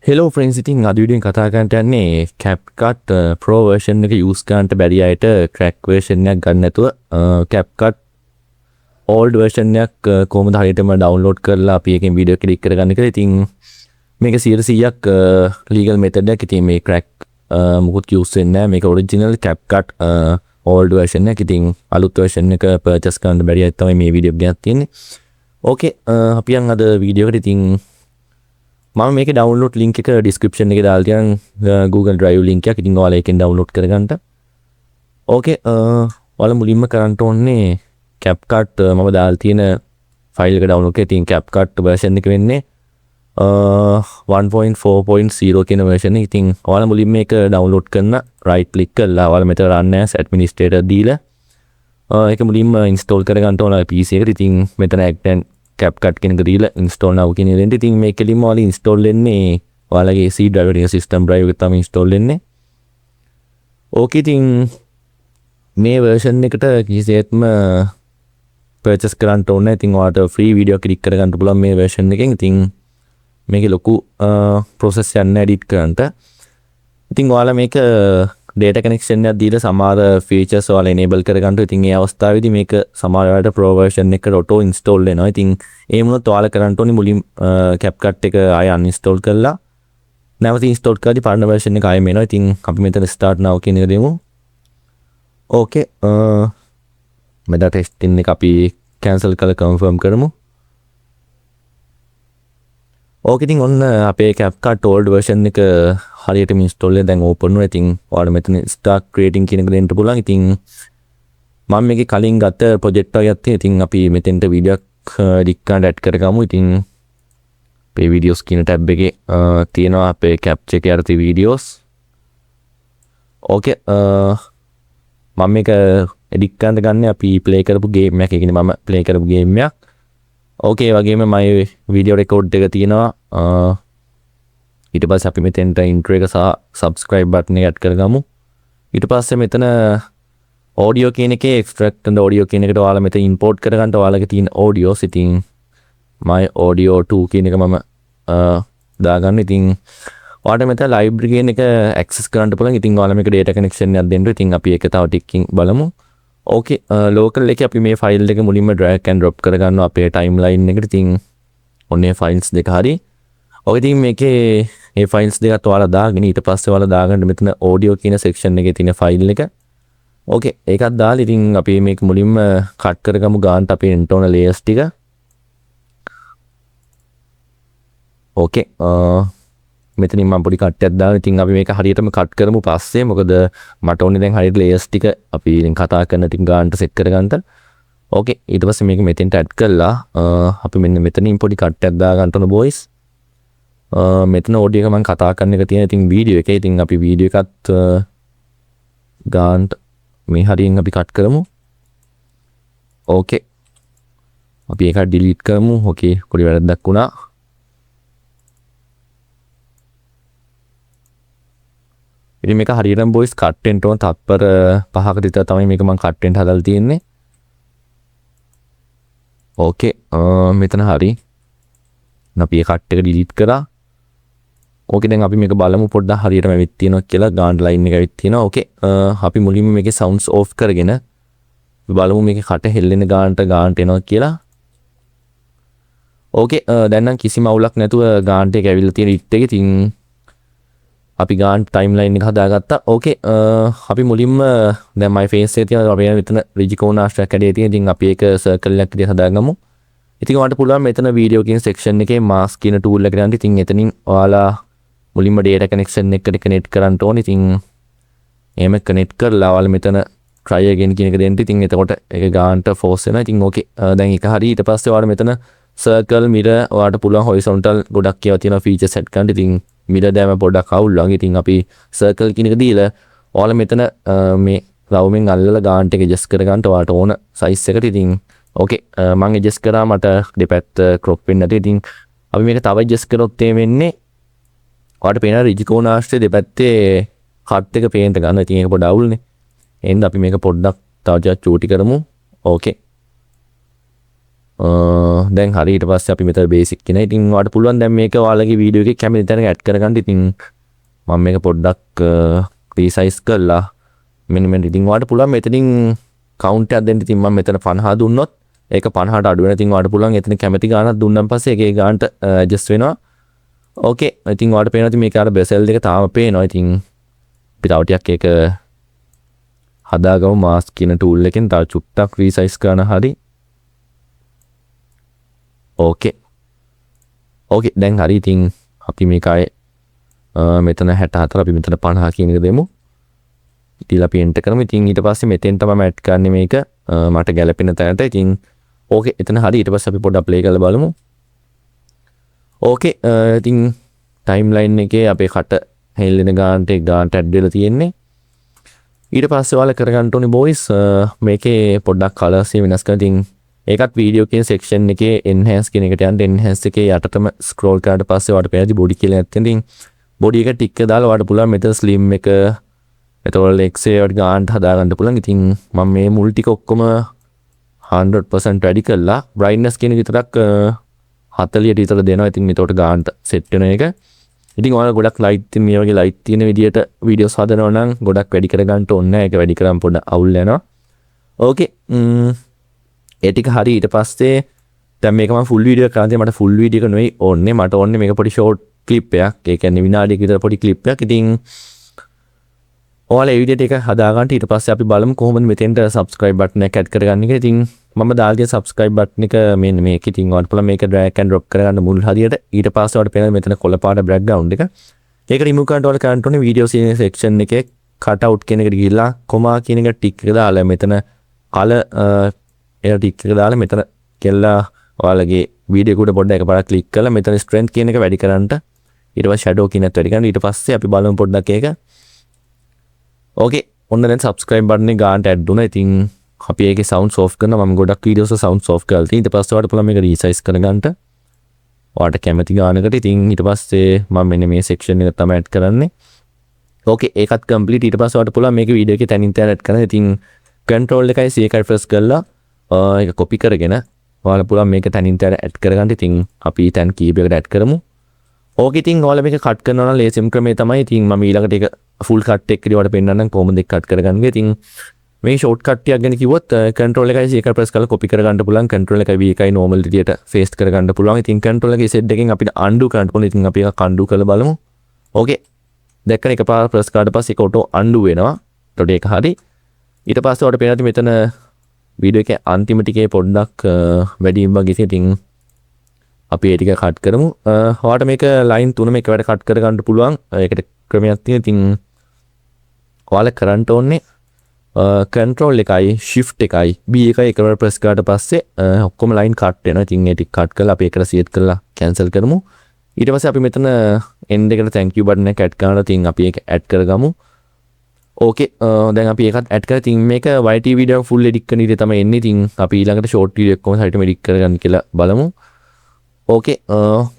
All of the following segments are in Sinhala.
හෙලෝ ෆ්‍රෙන්ඩ්ස්, ඉතින් අද වීඩියෝෙන් කතා කරන්න යන්නේ CapCut Pro version එක use කරන්නට බැරි අයට crack version එකක් ගන්න නැතුව CapCut old version එකක් කොහොමද හරියටම download කරලා අපි එකෙන් වීඩියෝ ක්ලික් කරගන්න කියලා. ඉතින් මේක 100%ක් legal method එකක්. ඉතින් මේ crack මුකුත් use වෙන්නේ නැහැ. මේක original CapCut old version එකක්. ඉතින් අලුත් version එක purchase කරන්න බැරි අය තමයි මේ වීඩියෝ එක ගෙනත් තියෙන්නේ. ඕකේ, අපි යන් අද වීඩියෝ එකට. ඉතින් මම මේක ඩවුන්ලෝඩ් ලින්ක් එක ඩිස්ක්‍රිප්ෂන් එකේ දාලා තියෙනවා, Google Drive ලින්ක් එකක්. ඉතින් ඔයාලා ඒකෙන් ඩවුන්ලෝඩ් කරගන්න. ඕකේ, ඔයාලා මුලින්ම කරන්න ඕනේ CapCut මම දාලා තියෙන ෆයිල් එක ඩවුන්ලෝඩ් කරලා. ඉතින් CapCut version එක වෙන්නේ 1.4.0 කියන version එක. ඉතින් ඔයාලා මුලින්ම මේක ඩවුන්ලෝඩ් කරන right click කරලා ඔයාලා මෙතන run as administrator දීලා ඒක මුලින්ම install කරගන්න ඕන PC එකට. ඉතින් මෙතන add and CapCut කියන එක දීලා install now කියන එකෙන් ඉතින් මේ කෙලින්ම ඔයාලා install වෙන්නේ ඔයාලගේ C drive එක system drive එක තමයි install වෙන්නේ. ඕකේ, ඉතින් මේ version එකට කිසිසේත්ම purchase කරන්න ඕනේ. ඉතින් ඔයාලට free video click කරගන්න පුළුවන් මේ version එකෙන්. ඉතින් මේකේ ලොකු process යන්න edit කරන්න. ඉතින් ඔයාලා මේක data connection එකක් දීලා සමහර features ඔයාලා enable කරගන්න. ඉතින් ඒ අවස්ථාවේදී මේක සමහර වෙලාවට pro version එකට auto install වෙනවා. ඉතින් ඒ වුණොත් ඔයාලා කරන්න ඕනේ මුලින් CapCut එක ආය uninstall කරලා නැවත install කරලා පරණ version එක ආයෙ එනවා. ඉතින් අපි මෙතන start now කියන එක දෙමු. ඕකේ, මෙතන testing එක අපි cancel කරලා confirm කරමු. ඕකේ, ඉතින් ඔන්න අපේ CapCut old version එක හරියටම install එක දැන් open වෙනවා. ඉතින් ඔයාලා මෙතන start creating කියන එක දෙන්න පුළුවන්. ඉතින් මම මේකේ කලින් ගත්ත project එකක් තියෙනවා. ඉතින් අපි මෙතෙන්ට වීඩියෝ එකක් edit කරන්න add කරගමු. ඉතින් අපේ videos කියන tab එකේ තියෙනවා අපේ capture එකේ අර තියෙන videos. ඕකේ, මම මේක edit කරන්න ගන්නේ අපි play කරපු game එකක්. ඒ කියන්නේ මම play කරපු game එකක්. ඕකේ, ඒ වගේම my video record එක තියෙනවා. ඊට පස්සේ අපි මෙතෙන්ට intro එක සහ subscribe button එක add කරගමු. ඊට පස්සේ මෙතන audio කියන එකේ extract and audio කියන එකට ඔයාලා මෙතන import කරගන්න ඔයාලගේ තියෙන audios. ඉතින් my audio 2 කියන එක මම දාගන්න. ඉතින් ඔයාලට මෙතන library කියන එක access කරන්න පුළුවන්. ඉතින් ඔයාලා මේක data connection එකක් දෙන්න. ඉතින් අපි ඒක තව ටිකකින් බලමු. ඕකේ, local එකේ අපි මේ file එක මුලින්ම drag and drop කරගන්නවා අපේ timeline එකට. ඉතින් ඔන්නේ files දෙක හරි. ඔය ඉතින් මේකේ මේ files දෙකත් ඔයාලා දාගෙන ඊට පස්සේ ඔයාලා දාගන්න මෙතන audio කියන section එකේ තියෙන file එක. ඕකේ, ඒකත් දාලා ඉතින් අපි මේක මුලින්ම cut කරගමු ගානට අපේ internal layers ටික. ඕකේ, මෙතනින් මම පොඩි cut එකක් දාලා ඉතින් අපි මේක හරියටම cut කරමු පස්සේ. මොකද මට ඕනේ දැන් හරියට layers ටික අපි දැන් කතා කරන ටික ගානට set කරගන්න. ඕකේ, ඊට පස්සේ මේක මෙතෙන්ට add කරලා අපි මෙන්න මෙතනින් පොඩි cut එකක් දාගන්න ඕන boys. මෙතන audio එක මම කතා කරන එක තියෙන. ඉතින් video එකේ ඉතින් අපි video එකත් ගානට මේ හරියෙන් අපි cut කරමු. ඕකේ, අපි ඒක delete කරමු. ඕකේ, පොඩි වැරද්දක් වුණා. ඉතින් මේක හරියටම boys cut වෙන්න ඕන තත්පර 5ක විතර තමයි මේක මම cut වෙන්න හදලා තියෙන්නේ. ඕකේ, මෙතන හරි. අපි ඒ cut එක delete කරා. ඕකේ, දැන් අපි මේක බලමු පොඩ්ඩක් හරියටම වෙවිත් තියෙනවා කියලා. ගාන line එක වෙවිත් තියෙනවා. ඕකේ, අපි මුලින්ම මේකේ sounds off කරගෙන බලමු මේකේ කට හෙල්ලෙන ගානට එනවා කියලා. ඕකේ, දැන් නම් කිසිම අවුලක් නැතුව ගානට එක ඇවිල්ලා තියෙන it එක. ඉතින් අපි ගාන timeline එක හදාගත්තා. ඕකේ, අපි මුලින්ම දැන් my face එකේ තියෙන අපි මෙතන Rigicona track කඩේ තියෙන. ඉතින් අපි ඒක circle එකක් විදිහට හදාගමු. ඉතින් ඔයාලට පුළුවන් මෙතන video කියන section එකේ mask කියන tool එකට යන්න. ඉතින් එතනින් ඔයාලා මුලින්ම data connection එකට connect කරන්න ඕනේ. ඉතින් එහෙම connect කරලා ඔයාලා මෙතන try again කියන එක දෙන්න. ඉතින් එතකොට ඒක ගානට force වෙනවා. ඉතින් ඕකේ, දැන් ඒක හරි. ඊට පස්සේ ඔයාලා මෙතන circle mirror ඔයාලට පුළුවන් horizontal ගොඩක් ඒවා තියෙනවා features set කරන්න. ඉතින් mirror දැම පොඩ්ඩක් අවුල් වගේ. ඉතින් අපි circle කියන එක දීලා ඔයාලා මෙතන මේ රවුමෙන් අල්ලලා ගානට එක adjust කරගන්න ඔයාලට ඕන size එකට. ඉතින් ඕකේ, මම adjust කරා මට දෙපැත්ත crop වෙන්න නැති. ඉතින් අපි මේක තව adjust කරොත් මේ වෙන්නේ ඔයාලට පේන Rigicona ආශ්‍රය දෙපැත්තේ cut එක පේන්න ගන්න. ඉතින් ඒක පොඩ්ඩ අවුල්නේ. එහෙනම් අපි මේක පොඩ්ඩක් තව චූටි කරමු. ඕකේ, දැන් හරි ඊට පස්සේ අපි මෙතන බේසික් කියන. ඉතින් ඔයාලට පුළුවන් දැන් මේක ඔයාලගේ වීඩියෝ එකේ කැමති තැනක ඇඩ් කරගන්න. ඉතින් මම මේක පොඩ්ඩක් රීසයිස් කරලා මෙන්න ඉතින් ඔයාලට පුළුවන් මෙතනින් කවුන්ට් එකක් දෙන්න. ඉතින් මම මෙතන 50 දුන්නොත් ඒක 50ට අඩු වෙන. ඉතින් ඔයාලට පුළුවන් එතන කැමති ගාණක් දුන්නාන් පස්සේ ඒකේ ගාණට ඇඩ්ජස්ට් වෙනවා. ඕකේ. ඉතින් ඔයාලට පේනවා ඉතින් මේක අර බෙසෙල් දෙක තාම පේනවා. ඉතින් අපි තව ටිකක් ඒක හදාගමු මාස්ක් කියන ටූල් එකෙන් තව චුට්ටක් රීසයිස් කරන හරි. ඕකේ. දැන් හරි. ඉතින් අපි මේකයි මෙතන 64 අපි මෙතන 50 කියන එක දෙමු. ඉතින් අපි එන්ටර් කරමු. ඉතින් ඊට පස්සේ මෙතෙන් තමයි ඇඩ් කරන්නේ මේක මට ගැලපෙන තැනට. ඉතින් ඕකේ එතන හරි. ඊට පස්සේ අපි පොඩ්ඩක් ප්ලේ කරලා බලමු. ඕකේ ඉතින් ටයිම්ලයින් එකේ අපේ කට හෙල්ලෙන ගානට ඇඩ් වෙලා තියෙන්නේ. ඊට පස්සේ ඔයාලා කරගන්න ඕනේ බොයිස් මේකේ පොඩ්ඩක් කලර්ස් වෙනස් කරලා. ඉතින් ඒකත් වීඩියෝ කියන සෙක්ෂන් එකේ එන්හෑන්ස් කියන එකට යන්න. එන්හෑන්ස් එකේ යටටම ස්ක්‍රෝල් කරාට පස්සේ ඔයාලට පේනවා බොඩි කියලා නැත්නම් ඉතින් බොඩි එක ටික් එක දාලා ඔයාලට පුළුවන් මෙතන ස්ලිම් එක එතකොට එක්සේ වලට ගානට හදාගන්න පුළුවන්. ඉතින් මම මේ මුල් ටික ඔක්කොම 100% වැඩි කළා. බ්‍රයිට්නස් කියන විතරක් 40ට විතර දෙනවා. ඉතින් එතකොට ගානට සෙට් වෙන එක. ඉතින් ඔයාලා ගොඩක් ලයිට් මේ වගේ ලයිට් තියෙන විදියට වීඩියෝස් හදනවා නම් ගොඩක් වැඩි කරගන්න ඕනේ නැහැ. ඒක වැඩි කරාම පොඩ්ඩක් අවුල් යනවා. ඕකේ. ඒ ටික හරි. ඊට පස්සේ දැන් මේක මම ෆුල් වීඩියෝ කරා. මට ෆුල් වීඩියෝ එක නෙවෙයි ඕනේ. මට ඕනේ මේක පොඩි ෂෝට් ක්ලිප් එකක්. ඒ කියන්නේ විනාඩියක විතර පොඩි ක්ලිප් එකක්. ඉතින් ඔයාලා ඒ විදිහට එක හදාගන්න. ඊට පස්සේ අපි බලමු කොහොමද මෙතෙන්ට subscribe button එක add කරගන්නේ කියලා. ඉතින් මම දාලා තියෙන subscribe button එක මෙන්න මේක. ඉතින් ඔයාලට පුළුවන් මේක drag and drop කරගන්න මුල් හරියට. ඊට පස්සේ ඔයාලට පේනවා මෙතන කොළ පාට background එක. ඒක remove කරන්න ඔයාලා කරන්න ඕනේ video section එකේ cut out කියන එකට ගිහිල්ලා comma කියන එක ටික් එක දාලා මෙතන color ඒක ටික් එක දාලා මෙතන කෙල්ලා ඔයාලගේ වීඩියෝ එකට පොඩ්ඩක් එකපාරක් ක්ලික් කරලා මෙතන strength කියන එක වැඩි කරන්න. ඊට පස්සේ shadow කියන එකත් වැඩි කරන්න. ඊට පස්සේ අපි බලමු පොඩ්ඩක් ඒක. ඕකේ. ඔන්න දැන් subscribe button එක ගානට add වුණා. ඉතින් අපි ඒකේ sounds off කරනවා. මම ගොඩක් වීඩියෝස් sounds off කරලා තියෙනවා. ඊට පස්සේ ඔයාලට පුළුවන් මේක resize කරගන්න. ඔයාලට කැමති ගානකට. ඉතින් ඊට පස්සේ මම මෙන්න මේ section එක තමයි add කරන්නේ. ඕකේ. ඒකත් complete. ඊට පස්සේ ඔයාලට පුළුවන් මේක වීඩියෝ එකේ තනින් තැන add කරන්න. ඉතින් control එකයි C එකයි press කරලා ඒක copy කරගෙන ඔයාලා පුළුවන් මේක තනින් තැන add කරගන්න. ඉතින් අපි තැන් කීපයකට add කරමු. ඕකේ. ඉතින් ඔයාලා මේක cut කරනවා නම් ලේසිම ක්‍රමය තමයි. ඉතින් මම ඊළඟට ඒක full cut එක කියලා ඔයාලට පෙන්නන්නම් කොහොමද ඒක cut කරගන්නේ. ඉතින් මේ ෂෝට් කට් ටිකක් ගැන කිව්වොත් control එකයි C එකයි press කරලා copy කරගන්න පුළුවන්. control එකයි V එකයි normal විදියට paste කරගන්න පුළුවන්. ඉතින් control එකේ set එකෙන් අපිට undo කරන්න ඕනේ. ඉතින් අපි ඒක undo කරලා බලමු. ඕකේ. දැක්කනේ එකපාර press කරාට පස්සේ ඒක auto undo වෙනවා. එතකොට ඒක හරි. ඊට පස්සේ ඔයාලට පේනවා මෙතන වීඩියෝ එකේ අන්තිම ටිකේ පොඩ්ඩක් වැඩිම වගේ ඉතින් අපි ඒ ටික කට් කරමු. ඔයාලට මේක line 3ම එකවර කට් කරගන්න පුළුවන්. ඒකට ක්‍රමයක් තියෙනවා. ඉතින් ඔයාලා කරන්න ඕනේ control එකයි shift එකයි B එකයි එකවර press කරාට පස්සේ ඔක්කොම line cut වෙනවා. ඉතින් ඒ ටික cut කරලා අපි ඒකට select කරලා cancel කරමු. ඊට පස්සේ අපි මෙතන end එකට thank you button එක add කරනවා. ඉතින් අපි ඒක add කරගමු. ඕකේ. දැන් අපි ඒකත් add කරලා ඉතින් මේක YT video full edit කරන විදිහ තමයි එන්නේ. ඉතින් අපි ඊළඟට short video එකම සයිටම edit කරගන්න කියලා බලමු. ඕකේ.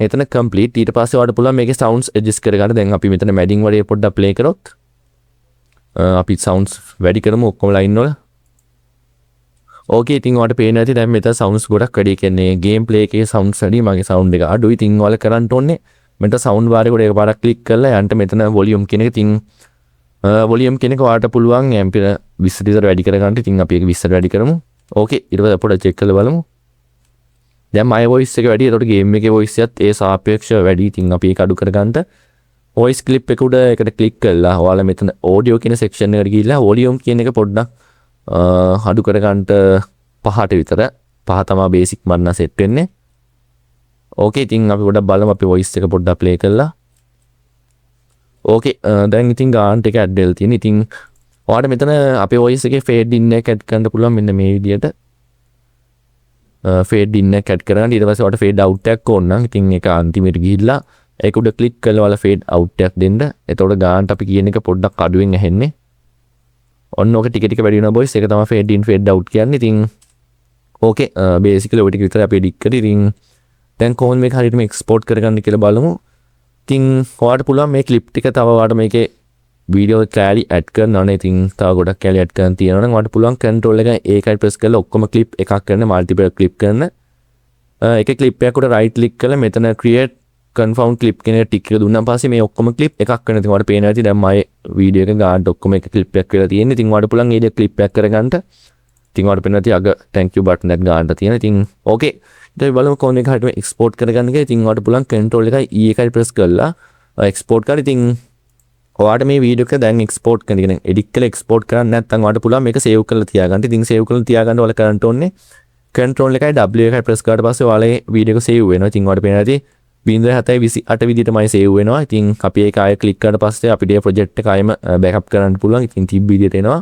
එතන complete. ඊට පස්සේ ඔයාලට පුළුවන් මේකේ sounds adjust කරගන්න. දැන් අපි මෙතන madding වලේ පොඩ්ඩක් play කරොත් අපි sounds වැඩි කරමු ඔක්කොම line වල. ඕකේ. ඉතින් ඔයාලට පේනවා ඇති දැන් මෙතන sounds ගොඩක් වැඩි. කියන්නේ game play එකේ sounds වැඩි. මගේ sound එක අඩුයි. ඉතින් ඔයාලා කරන්න ඕනේ මෙතන sound bar එකට එකපාරක් click කරලා යන්න මෙතන volume කියන එක. ඉතින් volume කියන එක ඔයාලට පුළුවන් ampere 20 විතර වැඩි කරගන්න. ඉතින් අපි ඒක 20ට වැඩි කරමු. ඕකේ. ඊට පස්සේ පොඩ්ඩක් check කරලා බලමු. දැන් my voice එක වැඩි. ඒකට game එකේ voice එකත් ඒ සාපේක්ෂව වැඩි. ඉතින් අපි ඒක අඩු කරගන්න voice clip එක උඩ එකට click කරලා ඔයාලා මෙතන audio කියන section එකට ගිහිල්ලා volume කියන එක පොඩ්ඩක් අඩු කරගන්න 5ට විතර. 5 තමයි basic මන්න set වෙන්නේ. ඕකේ. ඉතින් අපි පොඩ්ඩක් බලමු අපි voice එක පොඩ්ඩක් play කරලා. ඕකේ. දැන් ඉතින් ගානට එක add වෙලා තියෙන. ඉතින් ඔයාලට මෙතන අපේ voice එකේ fade in එක add කරන්න පුළුවන් මෙන්න මේ විදියට. fade in එක add කරගන්න. ඊට පස්සේ ඔයාලට fade out එකක් ඕන නම් ඉතින් ඒක අන්තිමට ගිහිල්ලා ඒක උඩ ක්ලික් කරලා ඔයාලා fade out එකක් දෙන්න. එතකොට ගානට අපි කියන එක පොඩ්ඩක් අඩුවෙන් ඇහෙන්නේ. ඔන්න ඕක ටික ටික වැඩි වෙනවා boys. ඒක තමයි fade in fade out කියන්නේ. ඉතින් ඕකේ. basically ඔය ටික විතර අපි edit කරේ. ඉතින් දැන් කොහොමද මේක හරියටම export කරගන්න කියලා බලමු. ඉතින් ඔයාලට පුළුවන් මේ clip ටික තව ඔයාලට මේකේ video කැලි add කරන්න ඕනේ. ඉතින් තව ගොඩක් කැලි add කරන්න තියෙනවා නම් ඔයාලට පුළුවන් control එක ඒකයි press කරලා ඔක්කොම clip එකක් කරන්න multiple clip කරන්න. එක ක්ලිප් එකකට රයිට් ක්ලික් කරලා මෙතන create confound clip කියන ටික එක දුන්නාන් පස්සේ මේ ඔක්කොම ක්ලිප් එකක් වෙන. ඉතින් ඔයාලට පේනවා ඇති දැන් මගේ වීඩියෝ එක ගානට ඔක්කොම එක ක්ලිප් එකක් වෙලා තියෙන්නේ. ඉතින් ඔයාලට පුළුවන් ඒ ක්ලිප් එකක් කරගන්න. ඉතින් ඔයාලට පේනවා ඇති අග thank you button එකක් ගානට තියෙනවා. ඉතින් okay. ඊට බලමු කොහොමද එක හරියට export කරගන්න කියලා. ඉතින් ඔයාලට පුළුවන් control එකයි E එකයි press කරලා export කරලා ඉතින් ඔයාලට මේ වීඩියෝ එක දැන් export කරන එක edit කරලා export කරන්න නැත්නම් ඔයාලට පුළුවන් මේක save කරලා තියාගන්න. ඉතින් save කරලා තියාගන්න ඔයාලා කරන්න ඕනේ control එකයි W එකයි press කරලා පස්සේ ඔයාලගේ වීඩියෝ එක save වෙනවා. ඉතින් ඔයාලට පේනවා ඇති 0.728 විදිහටමයි save වෙනවා. ඉතින් අපි ඒක ආයෙ click කරලා පස්සේ අපිට මේ project එක ආයෙම backup කරන්න පුළුවන්. ඉතින් තිබ්බ විදිහට එනවා.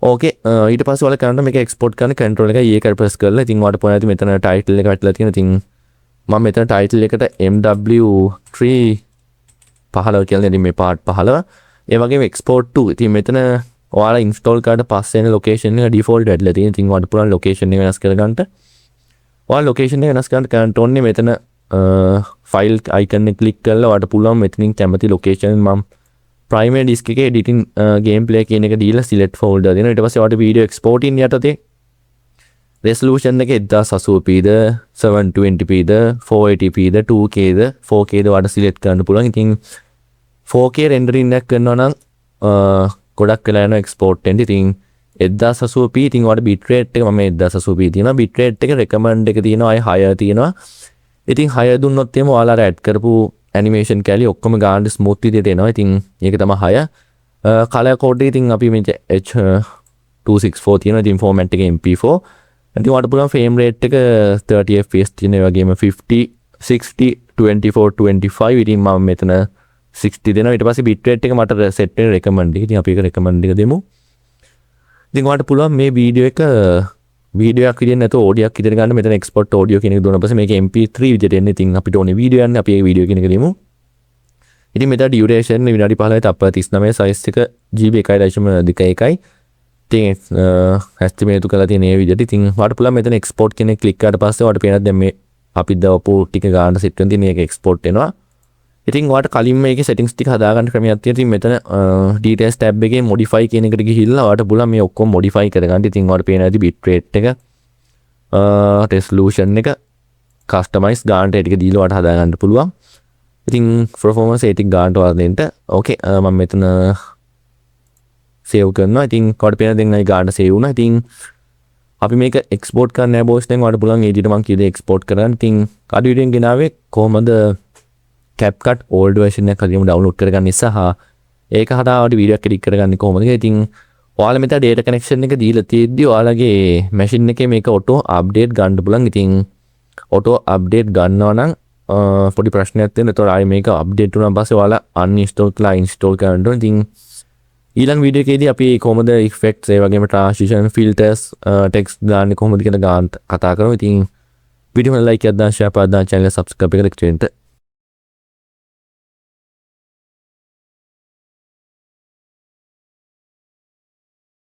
ඕකේ ඊට පස්සේ ඔයාලා කරන්න මේක export කරන්න control එකයි E එකයි press කරලා ඉතින් ඔයාලට පේනවා ඇති මෙතන title එක වැටලා තියෙනවා. ඉතින් මම මෙතන title එකට MW3 15 කියලා ඉතින් මේ part 15 ඒ වගේම export to ඉතින් මෙතන ඔයාලා install කරලා පස්සේ එන location එක default වැටලා තියෙනවා. ඉතින් ඔයාලට පුළුවන් location එක වෙනස් කරගන්න. ඔයාලා location එක වෙනස් කරන්න ඕනේ මෙතන file icon එක click කරලා ඔයාලට පුළුවන් මෙතනින් කැමති location මම primary disk එකේ editing gameplay කියන එක දීලා select folder දෙනවා. ඊට පස්සේ ඔයාලට video exporting යටතේ resolution එක 1080pද 720pද 480pද 2kද 4kද ඔයාලට select කරන්න පුළුවන්. ඉතින් 4K rendering එකක් කරනවා නම් ගොඩක් වෙලා යනවා export වෙන්න. ඉතින් 1080p ඉතින් ඔයාලට bitrate එක මම 1080p තියෙනවා. bitrate එක recommend එක තියෙනවා. අය higher තියෙනවා. ඉතින් higher දුන්නොත් එහම ඔයාලා add කරපු animation කැලි ඔක්කොම ගානට smooth විදිහට එනවා. ඉතින් ඒක තමයි higher. color code ඉතින් අපි මේ H264 තියෙනවා. ඉතින් format එක MP4. ඉතින් ඔයාලට පුළුවන් frame rate එක 30 fps තියෙන ඒ වගේම 50 60 24 25 ඉතින් මම මෙතන 60 දෙනවා. ඊට පස්සේ bitrate එක මට set වෙන recommend එක. ඉතින් අපි ඒක recommend එක දෙමු. ඉතින් ඔයාලට පුළුවන් මේ වීඩියෝ එක වීඩියෝ එකක් විදිහට නැතුව audio එකක් විදිහට ගන්න. මෙතන export audio කියන එක දුන්නා පස්සේ මේක MP3 විදිහට එන්නේ. ඉතින් අපිට ඕනේ වීඩියෝ යන්නේ අපි ඒ වීඩියෝ කියන එක දෙමු. ඉතින් මෙතන duration විනාඩි 15යි තප්පර 39 size එක GB 1.21යි. ඉතින් estimate කරලා තියෙන මේ විදිහට. ඉතින් ඔයාලට පුළුවන් මෙතන export කියන එක click කරාට පස්සේ ඔයාලට පේනවා දැන් මේ අපි දාපු ටික ගන්න set වෙන තියෙන එක export වෙනවා. ඉතින් ඔයාලට කලින් මේකේ settings ටික හදාගන්න ක්‍රමයක් තියෙනවා. ඉතින් මෙතන details tab එකේ modify කියන එකට ගිහිල්ලා ඔයාලට පුළුවන් මේ ඔක්කොම modify කරගන්න. ඉතින් ඔයාලට පේනවා ඇති bitrate එක resolution එක customize ගානට ඒ ටික දීලා ඔයාලට හදාගන්න පුළුවන්. ඉතින් performance ඒ ටික ගානට ඔයාලා දෙන්න. ඕකේ මම මෙතන save කරනවා. ඉතින් ඔයාලට පේනවා දැන් අයි ගානට save වුණා. ඉතින් අපි මේක export කරන්න නැහැ boys. දැන් ඔයාලට පුළුවන් ඒ විදිහට මම කීයද export කරන්න. ඉතින් අද වීඩියෝෙන් ගෙනාවේ කොහොමද CapCut old version එක කලින්ම download කරගන්න සහ ඒක හදාවට වීඩියෝ එක edit කරගන්නේ කොහොමද කියලා. ඉතින් ඔයාලා මෙතන data connection එක දීලා තියෙද්දි ඔයාලගේ machine එකේ මේක auto update ගන්න පුළුවන්. ඉතින් auto update ගන්නවා නම් පොඩි ප්‍රශ්නයක් තියෙනවා. ඒතකොට ආයේ මේක update වුණාන් පස්සේ ඔයාලා uninstall කරලා install කරන්න ඕනේ. ඉතින් ඊළඟ වීඩියෝ එකේදී අපි කොහොමද effects ඒ වගේම transition filters text දාන්නේ කොහොමද කියලා ගාන කතා කරමු. ඉතින් වීඩියෝ එක like එකක් දාන්න share කරලා දාන්න channel එක subscribe කරලා click කරන්න.